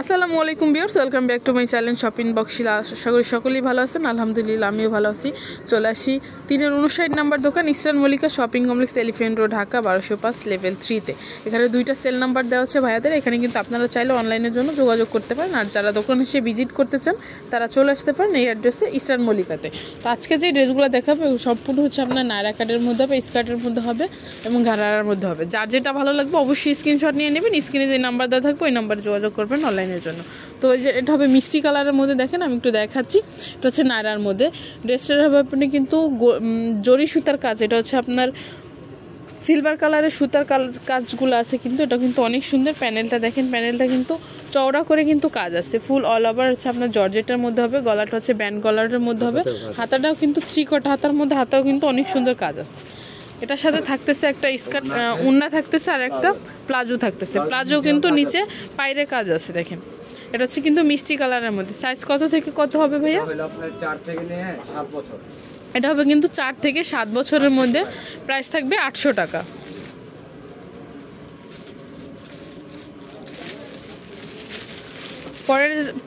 আসসালামু আলাইকুম viewers, welcome back to my channel shopping বক্সিলা। আশা করি সকলেই ভালো আছেন। আলহামদুলিল্লাহ আমিও ভালো আছি। চলে আসি 359 নাম্বার দোকান Eastern Mallika Shopping Complex, Elephant Road, Dhaka 1205 level 3-তে। এখানে দুইটা সেল নাম্বার দেওয়া আছে ভাইয়াদের। এখানে কিন্তু আপনারা চাইলে অনলাইনের জন্য যোগাযোগ করতে পারেন, আর যারা দোকানে এসে ভিজিট করতে চান তারা চলে আসতে পারেন এই অ্যাড্রেসে ইস্টার্ন মল্লিকাতে। তো আজকে যে ড্রেসগুলো দেখাবো সম্পূর্ণ হচ্ছে আপনার নায়রা কাটের মধ্যে হবে, স্কার্টের মধ্যে হবে এবং ঘাড়ার মধ্যে হবে। যার যেটা ভালো লাগবে অবশ্যই স্ক্রিনশট নিয়ে নেবেন। স্ক্রিনে যে নাম্বার দেওয়া থাকবে ওই নাম্বারে যোগাযোগ করবেন অনলাইনের জন্য। তো এই যে এটা হবে মিষ্টি কালারের মধ্যে, দেখেন আমি একটু দেখাচ্ছি। এটা হচ্ছে নায়রার মধ্যে। ড্রেসটার হবে আপনি কিন্তু জরি সুতার কাজ, এটা হচ্ছে আপনার সিলভার কালারের সুতার কাজগুলো আছে, কিন্তু এটা কিন্তু অনেক সুন্দর। প্যানেলটা দেখেন, প্যানেলটা কিন্তু চওড়া করে কিন্তু কাজ আছে, ফুল অল ওভার হচ্ছে আপনার জর্জেটের মধ্যে হবে। গলাটা হচ্ছে ব্যান্ড গলারের মধ্যে হবে। হাতাটাও কিন্তু 3/4 হাতার মধ্যে, হাতাও কিন্তু অনেক সুন্দর কাজ আছে। এটার সাথে থাকতেছে একটা স্কার্ট, উন্না থাকতেছে, আর একটা প্লাজো থাকতেছে। প্লাজো কিন্তু নিচে পাইরে কাজ আছে দেখেন। এটা হচ্ছে কিন্তু মিষ্টি কালারের মধ্যে। সাইজ কত থেকে কত হবে ভাইয়া? এটা হবে কিন্তু 4 থেকে 7 বছরের মধ্যে। প্রাইস থাকবে 800 টাকা।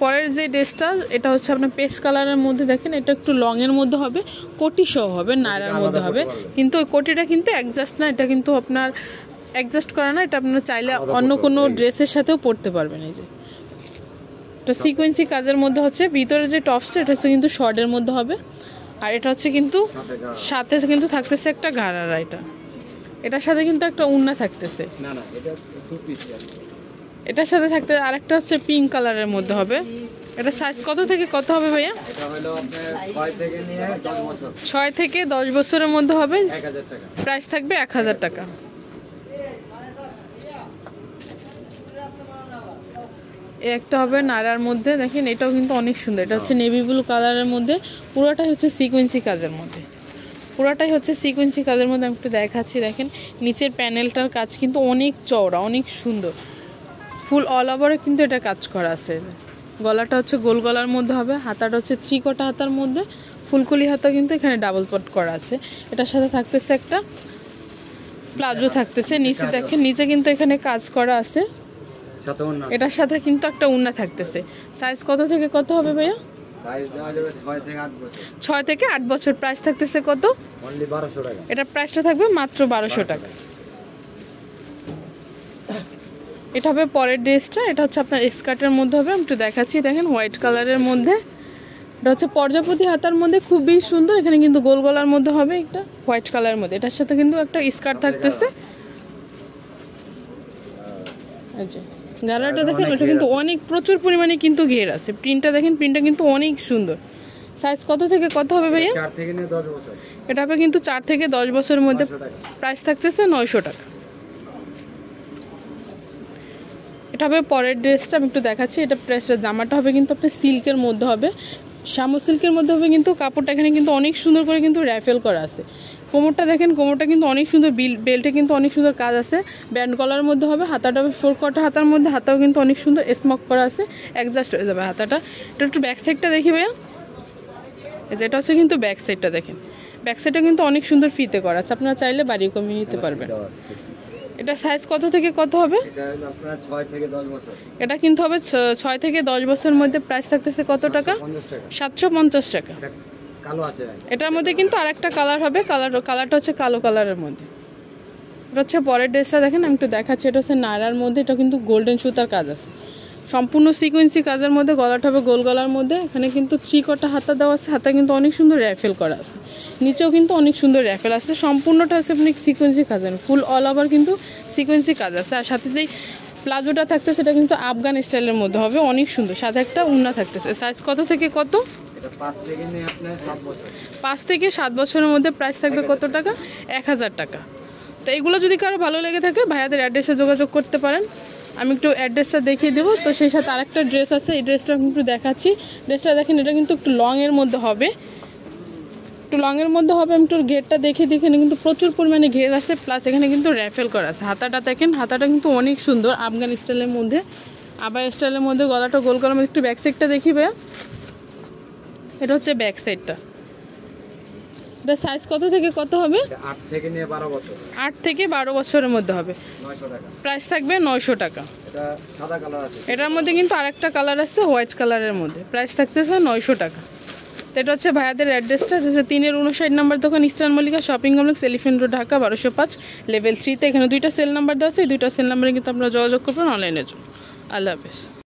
পরের যে ড্রেসটা, এটা হচ্ছে আপনার পেস্ট কালারের মধ্যে। দেখেন এটা একটু লংয়ের মধ্যে হবে, কোটি সহ হবে, নায়রার মধ্যে হবে। কিন্তু ওই কোটিটা কিন্তু অ্যাডজাস্ট না, এটা কিন্তু আপনার অ্যাডজাস্ট করা না। এটা আপনার চাইলে অন্য কোনো ড্রেসের সাথেও পরতে পারবেন। এই যে এটা সিকোয়েন্সি কাজের মধ্যে হচ্ছে। ভিতরে যে টপসটা এটা হচ্ছে কিন্তু শর্টের মধ্যে হবে, আর এটা হচ্ছে কিন্তু সাথে কিন্তু থাকতেছে একটা ঘাড়ারা। এটার সাথে কিন্তু একটা উন্না থাকতেছে। এটার সাথে থাকতে আরেকটা হচ্ছে পিঙ্ক কালারের মধ্যে হবে। এটা সাইজ কত থেকে কত হবে ভাইয়া? 6 থেকে 10 বছরের মধ্যে হবে। প্রাইস থাকবে 1000 টাকা। একটা হবে নায়রার মধ্যে, দেখেন এটাও কিন্তু অনেক সুন্দর। এটা হচ্ছে নেভি ব্লু কালারের মধ্যে, পুরোটাই হচ্ছে সিকোয়েন্সি কাজের মধ্যে। পুরোটাই হচ্ছে সিকোয়েন্সি কাজের মধ্যে। আমি একটু দেখাচ্ছি, দেখেন নিচের প্যানেলটার কাজ কিন্তু অনেক চওড়া, অনেক সুন্দর, ফুল অল ওভারে কিন্তু এটা কাজ করা আছে। গলাটা হচ্ছে গোল গলার মধ্যে হবে, হাতাটা হচ্ছে 3/4 হাতার মধ্যে, ফুলকুলি হাতা কিন্তু এখানে ডাবল পট করা আছে। এটার সাথে থাকতেছে একটা প্লাজো থাকতেছে। নিচে দেখেন, নিচে কিন্তু এখানে কাজ করা আছে। এটার সাথে কিন্তু একটা উন্না থাকতেছে। সাইজ কত থেকে কত হবে ভাইয়া? 6 থেকে 8 বছর। প্রাইস থাকতেছে কত? এটা প্রাইসটা থাকবে মাত্র 1200 টাকা। এটা হবে পরের ড্রেসটা। এটা হচ্ছে আপনার স্কার্টের মধ্যে হবে। আমি একটু দেখাচ্ছি, দেখেন হোয়াইট কালারের মধ্যে। এটা হচ্ছে পর্যাপতি হাতার মধ্যে, খুবই সুন্দর। এখানে কিন্তু গোল গলার মধ্যে হবে, একটা হোয়াইট কালারের মধ্যে। এটার সাথে কিন্তু একটা স্কার্ট থাকতেছে। গালাটা দেখেন, এটা কিন্তু অনেক প্রচুর পরিমাণে কিন্তু ঘের আছে। প্রিন্টটা দেখেন, প্রিন্টটা কিন্তু অনেক সুন্দর। সাইজ কত থেকে কত হবে ভাইয়া? 4 থেকে 10 বছর। এটা হবে কিন্তু 4 থেকে 10 বছরের মধ্যে। প্রাইস থাকতেছে 900 টাকা। এটা হবে পরের ড্রেসটা। আমি একটু দেখাচ্ছি। এটা প্রেসটা জামাটা হবে কিন্তু আপনার সিল্কের মধ্যে হবে, শামু সিল্কের মধ্যে হবে। কিন্তু কাপড়টা এখানে কিন্তু অনেক সুন্দর করে কিন্তু র্যাফেল করা আছে। কোমরটা দেখেন, কোমরটা কিন্তু অনেক সুন্দর, বেল্টে কিন্তু অনেক সুন্দর কাজ আছে। ব্যান্ড গলার মধ্যে হবে। হাতাটা হবে 4/4 হাতার মধ্যে, হাতাও কিন্তু অনেক সুন্দর স্মক করা আছে, অ্যাডজাস্ট হয়ে যাবে হাতাটা। এটা একটু ব্যাক সাইডটা দেখি ভাইয়া। এটা হচ্ছে কিন্তু ব্যাক সাইডটা দেখেন, ব্যাক সাইডটা কিন্তু অনেক সুন্দর ফিতে করা আছে। আপনারা চাইলে বাড়ি কমিয়ে নিতে পারবেন। এটা সাইজ কত থেকে কত হবে? এটা কিন্তু হবে 6 থেকে 10 বছরের মধ্যে। প্রাইস থাকতেছে কত টাকা? 750 টাকা। এটার মধ্যে কিন্তু আরেকটা কালার হবে, কালারটা হচ্ছে কালো কালারের মধ্যে। এটা হচ্ছে পরের ড্রেসটা, দেখেন আমি একটু দেখাচ্ছি। এটা হচ্ছে নায়রার মধ্যে। এটা কিন্তু গোল্ডেন সুতার কাজ আছে, সম্পূর্ণ সিকোয়েন্সি কাজের মধ্যে। গলাটা হবে গোল গলার মধ্যে। এখানে কিন্তু 3/4 হাতা দেওয়া আছে, হাতা কিন্তু অনেক সুন্দর র্যাফেল করা আছে। নিচেও কিন্তু অনেক সুন্দর র্যাফেল আছে। সম্পূর্ণটা আছে আপনি সিকোয়েন্সি কাজের, ফুল অল ওভার কিন্তু সিকোয়েন্সি কাজ আছে। আর সাথে যেই প্লাজোটা থাকতেছে সেটা কিন্তু আফগান স্টাইলের মধ্যে হবে, অনেক সুন্দর। সাথে একটা উন্না থাকতেছে। সাইজ কত থেকে কত? 5 থেকে 7 বছরের মধ্যে। প্রাইস থাকবে কত টাকা? 1000 টাকা। তো এগুলো যদি কারো ভালো লেগে থাকে ভাইয়াদের অ্যাড্রেসে যোগাযোগ করতে পারেন। আমি একটু অ্যাড্রেসটা দেখিয়ে দেবো। তো সেই সাথে আরেকটা ড্রেস আছে, এই ড্রেসটা একটু দেখাচ্ছি। ড্রেসটা দেখেন, এটা কিন্তু একটু লংয়ের মধ্যে হবে, একটু লংয়ের মধ্যে হবে। আমি একটু ঘেরটা দেখিয়ে দেখেন, কিন্তু প্রচুর পরিমাণে ঘের আছে, প্লাস এখানে কিন্তু র্যাফেল করা আছে। হাতাটা দেখেন, হাতাটা কিন্তু অনেক সুন্দর, আফগান স্টাইলের মধ্যে, আবার স্টাইলের মধ্যে। গলাটা গোল করার মধ্যে। একটু ব্যাক সাইডটা দেখি ভাইয়া। এটা হচ্ছে ব্যাক সাইডটা। এটা সাইজ কত থেকে কত হবে? 8 থেকে নিয়ে 12 বছর। 8 থেকে 12 বছরের মধ্যে হবে। 900 টাকা। প্রাইস থাকবে 900 টাকা। এটা সাদা কালার আছে। এটার মধ্যে কিন্তু আরেকটা কালার আছে হোয়াইট কালারের মধ্যে। প্রাইস থাকছে 900 টাকা। তো এটা হচ্ছে ভাইয়াদের অ্যাড্রেসটা, এটা হচ্ছে 3-59 নাম্বার দোকান, Eastern Mallika Shopping Complex, Elephant Road, Dhaka 1205 level 3 তে। এখানে 2টা সেল নাম্বার দেওয়া আছে, এই 2টা সেল নাম্বারে কিন্তু আপনারা যোগাযোগ করবেন অনলাইনের জন্য। আল্লাহ হাফেজ।